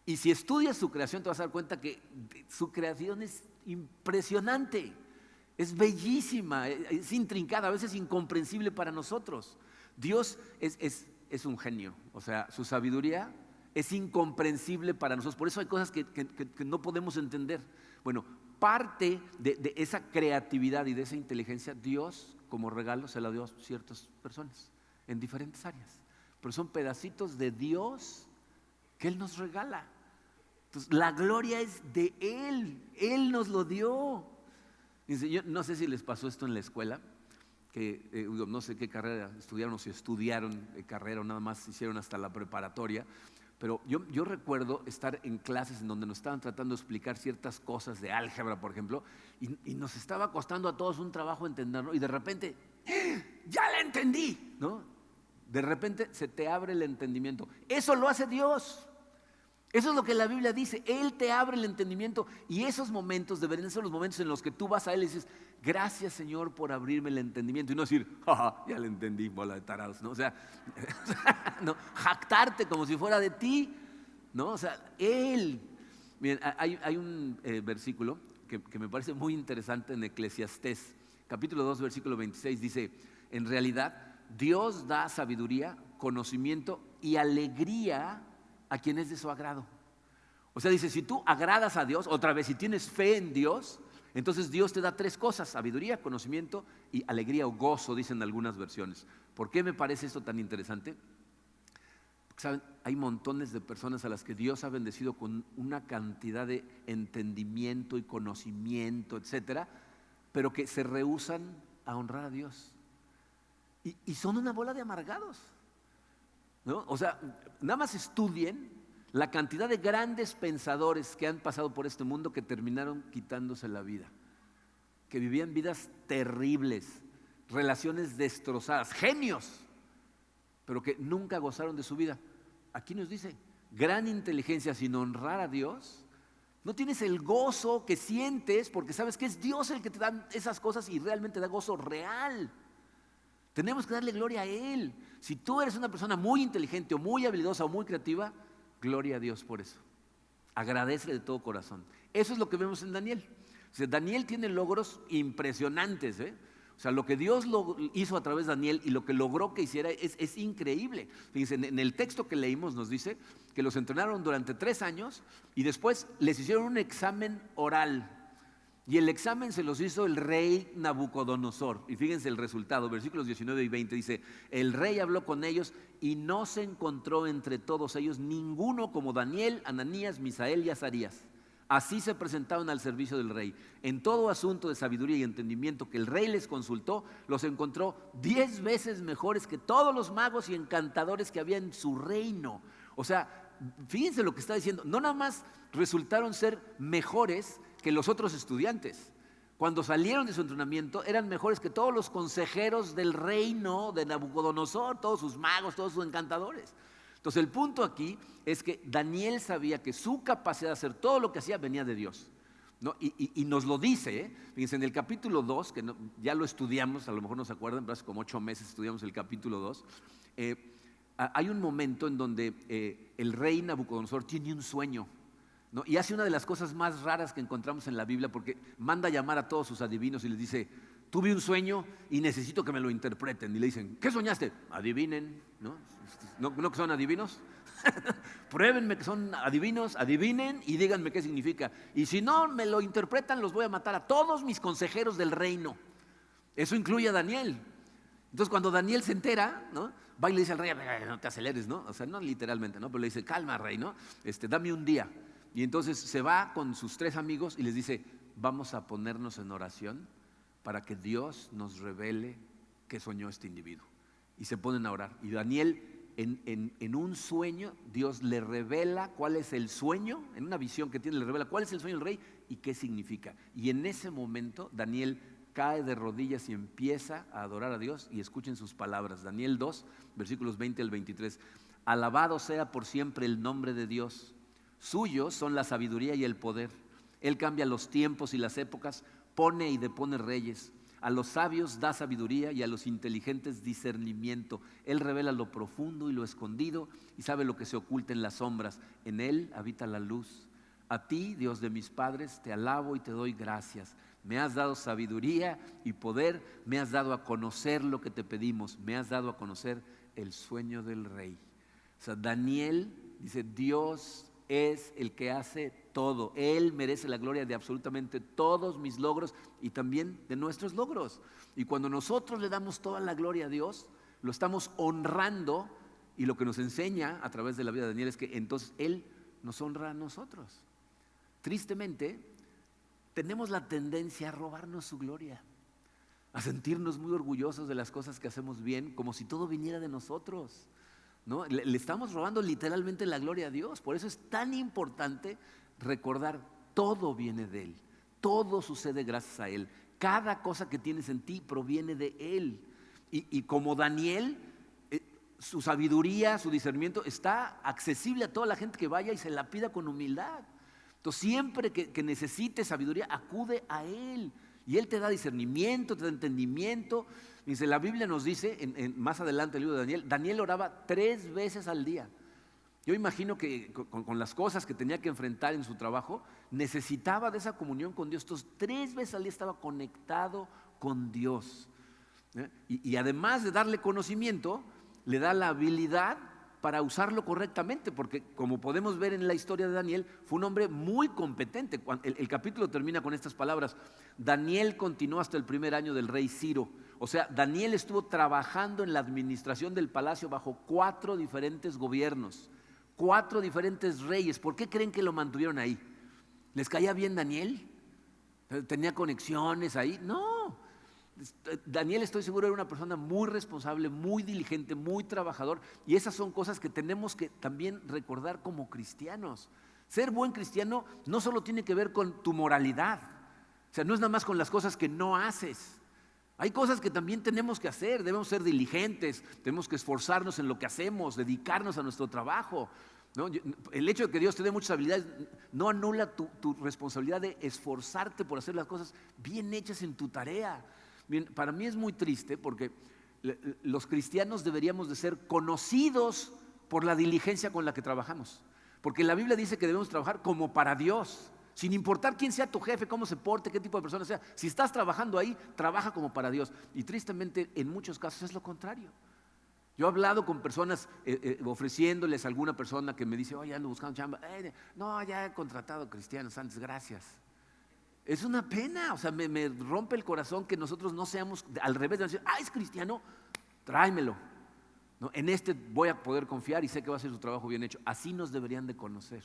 Y si estudias su creación te vas a dar cuenta que su creación es impresionante. Es bellísima, es intrincada, a veces incomprensible para nosotros. Dios es un genio, o sea, su sabiduría es incomprensible para nosotros. Por eso hay cosas que no podemos entender. Bueno, parte de esa creatividad y de esa inteligencia, Dios como regalo se la dio a ciertas personas en diferentes áreas. Pero son pedacitos de Dios que Él nos regala. Entonces, la gloria es de Él nos lo dio. Dice, yo no sé si les pasó esto en la escuela. que no sé qué carrera estudiaron o si estudiaron carrera o nada más hicieron hasta la preparatoria, pero yo recuerdo estar en clases en donde nos estaban tratando de explicar ciertas cosas de álgebra, por ejemplo, y nos estaba costando a todos un trabajo entenderlo, y de repente, ¡ya la entendí! ¿No? De repente se te abre el entendimiento. Eso lo hace Dios. Eso es lo que la Biblia dice, Él te abre el entendimiento, y esos momentos deberían ser los momentos en los que tú vas a Él y dices, gracias Señor por abrirme el entendimiento, y no decir, ya le entendí, bola de tarados, ¿no? O sea, no, jactarte como si fuera de ti, ¿no? O sea, Él. Miren, hay un versículo que me parece muy interesante en Eclesiastés, capítulo 2, versículo 26, dice, en realidad Dios da sabiduría, conocimiento y alegría a quien es de su agrado. O sea, dice, si tú agradas a Dios, otra vez, si tienes fe en Dios, entonces Dios te da 3 cosas: sabiduría, conocimiento y alegría o gozo, dicen algunas versiones. ¿Por qué me parece esto tan interesante? Porque, ¿saben? Hay montones de personas a las que Dios ha bendecido con una cantidad de entendimiento y conocimiento, etcétera, pero que se rehúsan a honrar a Dios. Y son una bola de amargados, ¿no? O sea, nada más estudien la cantidad de grandes pensadores que han pasado por este mundo que terminaron quitándose la vida, que vivían vidas terribles, relaciones destrozadas, genios, pero que nunca gozaron de su vida. Aquí nos dice, gran inteligencia sin honrar a Dios, no tienes el gozo que sientes porque sabes que es Dios el que te da esas cosas y realmente da gozo real. Tenemos que darle gloria a Él. Si tú eres una persona muy inteligente o muy habilidosa o muy creativa, gloria a Dios por eso. Agradecele de todo corazón. Eso es lo que vemos en Daniel. O sea, Daniel tiene logros impresionantes, ¿eh? O sea, lo que Dios hizo a través de Daniel y lo que logró que hiciera es increíble. Fíjense, en el texto que leímos nos dice que los entrenaron durante 3 años y después les hicieron un examen oral. Y el examen se los hizo el rey Nabucodonosor. Y fíjense el resultado, versículos 19 y 20 dice, el rey habló con ellos y no se encontró entre todos ellos ninguno como Daniel, Ananías, Misael y Azarías. Así se presentaron al servicio del rey. En todo asunto de sabiduría y entendimiento que el rey les consultó, los encontró 10 veces mejores que todos los magos y encantadores que había en su reino. O sea, fíjense lo que está diciendo. No nada más resultaron ser mejores que los otros estudiantes. Cuando salieron de su entrenamiento eran mejores que todos los consejeros del reino de Nabucodonosor, todos sus magos, todos sus encantadores. Entonces el punto aquí es que Daniel sabía que su capacidad de hacer todo lo que hacía venía de Dios, ¿no? Y nos lo dice, ¿eh? Fíjense, en el capítulo 2, que ya lo estudiamos, a lo mejor no se acuerdan, pero hace como 8 meses estudiamos el capítulo 2, hay un momento en donde el rey Nabucodonosor tiene un sueño, ¿no? Y hace una de las cosas más raras que encontramos en la Biblia, porque manda a llamar a todos sus adivinos y les dice, tuve un sueño y necesito que me lo interpreten. Y le dicen, ¿qué soñaste? Adivinen, ¿no? ¿No que son adivinos? Pruébenme que son adivinos, adivinen y díganme qué significa. Y si no me lo interpretan, los voy a matar a todos mis consejeros del reino. Eso incluye a Daniel. Entonces cuando Daniel se entera, ¿no? Va y le dice al rey, no te aceleres, ¿no? O sea, no literalmente, ¿no? Pero le dice, calma, rey, ¿no? Dame un día. Y entonces se va con sus 3 amigos y les dice, vamos a ponernos en oración para que Dios nos revele qué soñó este individuo. Y se ponen a orar. Y Daniel, en un sueño, Dios le revela cuál es el sueño, en una visión que tiene, le revela cuál es el sueño del rey y qué significa. Y en ese momento, Daniel cae de rodillas y empieza a adorar a Dios. Y escuchen sus palabras. Daniel 2, versículos 20 al 23. Alabado sea por siempre el nombre de Dios. Suyos son la sabiduría y el poder. Él cambia los tiempos y las épocas, pone y depone reyes. A los sabios da sabiduría y a los inteligentes discernimiento. Él revela lo profundo y lo escondido y sabe lo que se oculta en las sombras. En Él habita la luz. A ti, Dios de mis padres, te alabo y te doy gracias. Me has dado sabiduría y poder, me has dado a conocer lo que te pedimos, me has dado a conocer el sueño del rey. O sea, Daniel dice, Dios es el que hace todo. Él merece la gloria de absolutamente todos mis logros y también de nuestros logros. Y cuando nosotros le damos toda la gloria a Dios, lo estamos honrando, y lo que nos enseña a través de la vida de Daniel es que entonces Él nos honra a nosotros. Tristemente, tenemos la tendencia a robarnos su gloria. a sentirnos muy orgullosos de las cosas que hacemos bien, como si todo viniera de nosotros, ¿no? Le estamos robando literalmente la gloria a Dios. Por eso es tan importante recordar, todo viene de Él, todo sucede gracias a Él. Cada cosa que tienes en ti proviene de Él. Y como Daniel, su sabiduría, su discernimiento está accesible a toda la gente que vaya y se la pida con humildad. Entonces siempre que necesites sabiduría, acude a Él. Y Él te da discernimiento, te da entendimiento. Dice, la Biblia nos dice, más adelante el libro de Daniel, Daniel oraba 3 veces al día. Yo imagino que con las cosas que tenía que enfrentar en su trabajo, necesitaba de esa comunión con Dios. Entonces 3 veces al día estaba conectado con Dios. Y además de darle conocimiento, le da la habilidad para usarlo correctamente, porque como podemos ver en la historia de Daniel, fue un hombre muy competente. El capítulo termina con estas palabras: Daniel continuó hasta el primer año del rey Ciro. O sea, Daniel estuvo trabajando en la administración del palacio bajo 4 diferentes gobiernos, 4 diferentes reyes. ¿Por qué creen que lo mantuvieron ahí? ¿Les caía bien Daniel? ¿Tenía conexiones ahí? No. Daniel, estoy seguro, era una persona muy responsable, muy diligente, muy trabajador, y esas son cosas que tenemos que también recordar como cristianos. Ser buen cristiano no solo tiene que ver con tu moralidad, o sea, no es nada más con las cosas que no haces. Hay cosas que también tenemos que hacer, debemos ser diligentes, tenemos que esforzarnos en lo que hacemos, dedicarnos a nuestro trabajo, ¿no? El hecho de que Dios te dé muchas habilidades no anula tu responsabilidad de esforzarte por hacer las cosas bien hechas en tu tarea. Bien, para mí es muy triste porque los cristianos deberíamos de ser conocidos por la diligencia con la que trabajamos. Porque la Biblia dice que debemos trabajar como para Dios, sin importar quién sea tu jefe, cómo se porte, qué tipo de persona sea. Si estás trabajando ahí, trabaja como para Dios. Y tristemente, en muchos casos es lo contrario. Yo he hablado con personas ofreciéndoles a alguna persona que me dice, oye, ando buscando chamba. No, ya he contratado cristianos antes, gracias. Es una pena, o sea, me rompe el corazón que nosotros no seamos al revés de decir, es cristiano, tráemelo, ¿no? En este voy a poder confiar y sé que va a ser su trabajo bien hecho. Así nos deberían de conocer.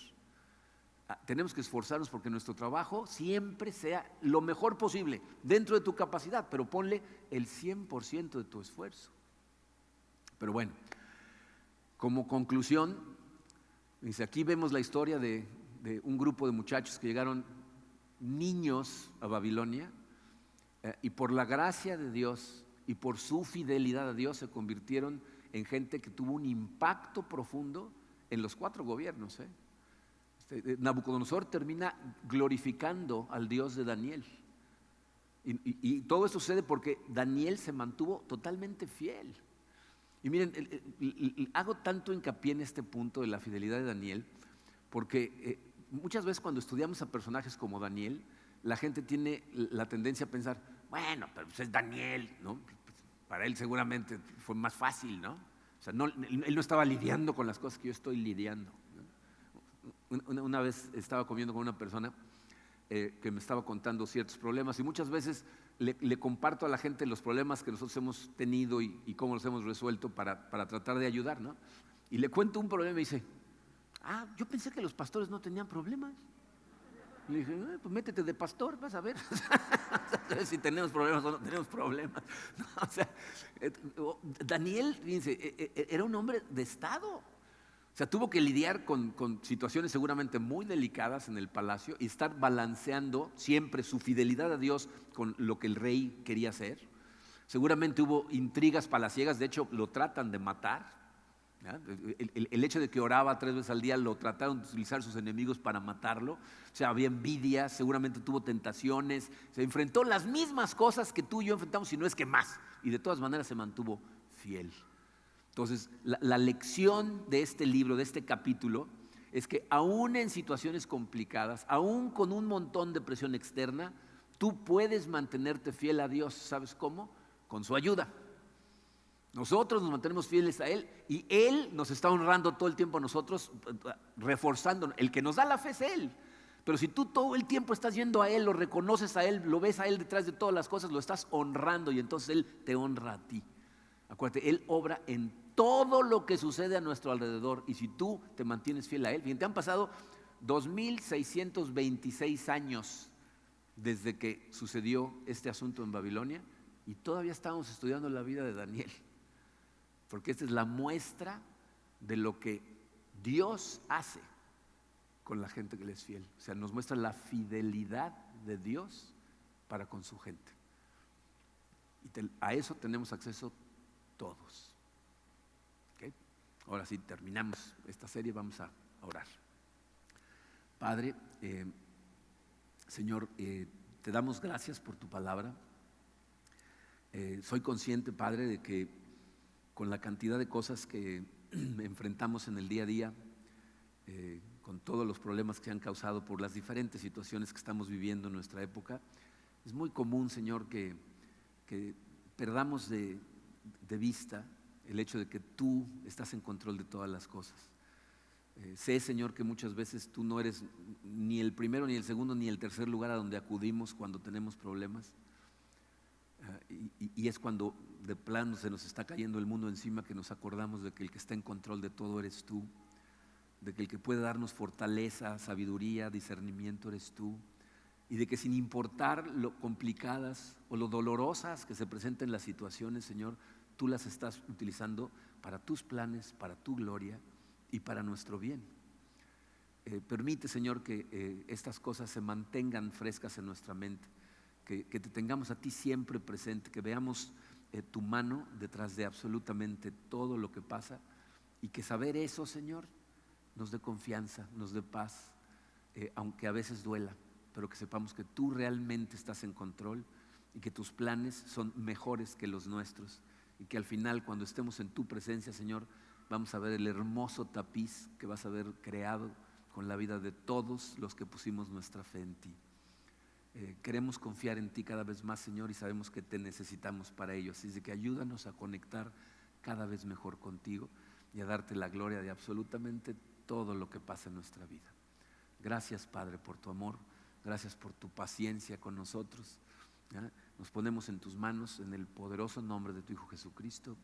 Tenemos que esforzarnos porque nuestro trabajo siempre sea lo mejor posible, dentro de tu capacidad, pero ponle el 100% de tu esfuerzo. Pero bueno, como conclusión, dice, aquí vemos la historia de un grupo de muchachos que llegaron niños a Babilonia, y por la gracia de Dios y por su fidelidad a Dios se convirtieron en gente que tuvo un impacto profundo en los 4 gobiernos. Nabucodonosor termina glorificando al Dios de Daniel, y todo eso sucede porque Daniel se mantuvo totalmente fiel. Y miren, hago tanto hincapié en este punto de la fidelidad de Daniel porque muchas veces cuando estudiamos a personajes como Daniel, la gente tiene la tendencia a pensar, bueno, pero pues es Daniel, ¿no? Para él seguramente fue más fácil, ¿no? O sea, él no estaba lidiando con las cosas que yo estoy lidiando, ¿no? Una vez estaba comiendo con una persona que me estaba contando ciertos problemas, y muchas veces le comparto a la gente los problemas que nosotros hemos tenido y cómo los hemos resuelto para tratar de ayudar, ¿no? Y le cuento un problema y me dice, yo pensé que los pastores no tenían problemas. Le dije, pues métete de pastor, vas a ver. Si tenemos problemas o no tenemos problemas. No, o sea, Daniel, fíjense, era un hombre de Estado. O sea, tuvo que lidiar con situaciones seguramente muy delicadas en el palacio y estar balanceando siempre su fidelidad a Dios con lo que el rey quería hacer. Seguramente hubo intrigas palaciegas, de hecho lo tratan de matar. El hecho de que oraba 3 veces al día lo trataron de utilizar sus enemigos para matarlo. O sea, había envidia, seguramente tuvo tentaciones, se enfrentó las mismas cosas que tú y yo enfrentamos, si no es que más, y de todas maneras se mantuvo fiel. Entonces, la lección de este libro, de este capítulo, es que aún en situaciones complicadas, aún con un montón de presión externa, tú puedes mantenerte fiel a Dios. ¿Sabes cómo? Con su ayuda. Nosotros nos mantenemos fieles a Él y Él nos está honrando todo el tiempo a nosotros, reforzando. El que nos da la fe es Él. Pero si tú todo el tiempo estás yendo a Él, lo reconoces a Él, lo ves a Él detrás de todas las cosas, lo estás honrando y entonces Él te honra a ti. Acuérdate, Él obra en todo lo que sucede a nuestro alrededor, y si tú te mantienes fiel a Él, bien, te han pasado 2626 años desde que sucedió este asunto en Babilonia, Y todavía estábamos estudiando la vida de Daniel, porque esta es la muestra de lo que Dios hace con la gente que le es fiel. O sea, nos muestra la fidelidad de Dios para con su gente. Y a eso tenemos acceso todos. ¿Okay? Ahora sí, terminamos esta serie, vamos a orar. Padre, Señor, te damos gracias por tu palabra. Soy consciente, Padre, de que con la cantidad de cosas que enfrentamos en el día a día, con todos los problemas que se han causado por las diferentes situaciones que estamos viviendo en nuestra época, es muy común, Señor, que perdamos de vista el hecho de que tú estás en control de todas las cosas. Sé, Señor, que muchas veces tú no eres ni el primero, ni el segundo, ni el tercer lugar a donde acudimos cuando tenemos problemas. Y es cuando de plano se nos está cayendo el mundo encima que nos acordamos de que el que está en control de todo eres tú, de que el que puede darnos fortaleza, sabiduría, discernimiento eres tú, y de que sin importar lo complicadas o lo dolorosas que se presenten las situaciones, Señor, tú las estás utilizando para tus planes, para tu gloria y para nuestro bien. Permite, Señor, que estas cosas se mantengan frescas en nuestra mente, que te tengamos a ti siempre presente, que veamos tu mano detrás de absolutamente todo lo que pasa, y que saber eso, Señor, nos dé confianza, nos dé paz, aunque a veces duela, pero que sepamos que tú realmente estás en control y que tus planes son mejores que los nuestros, y que al final, cuando estemos en tu presencia, Señor, vamos a ver el hermoso tapiz que vas a haber creado con la vida de todos los que pusimos nuestra fe en ti. Queremos confiar en ti cada vez más, Señor, y sabemos que te necesitamos para ello. Así es de que ayúdanos a conectar cada vez mejor contigo y a darte la gloria de absolutamente todo lo que pasa en nuestra vida. Gracias, Padre, por tu amor. Gracias por tu paciencia con nosotros. ¿Ya? Nos ponemos en tus manos en el poderoso nombre de tu Hijo Jesucristo.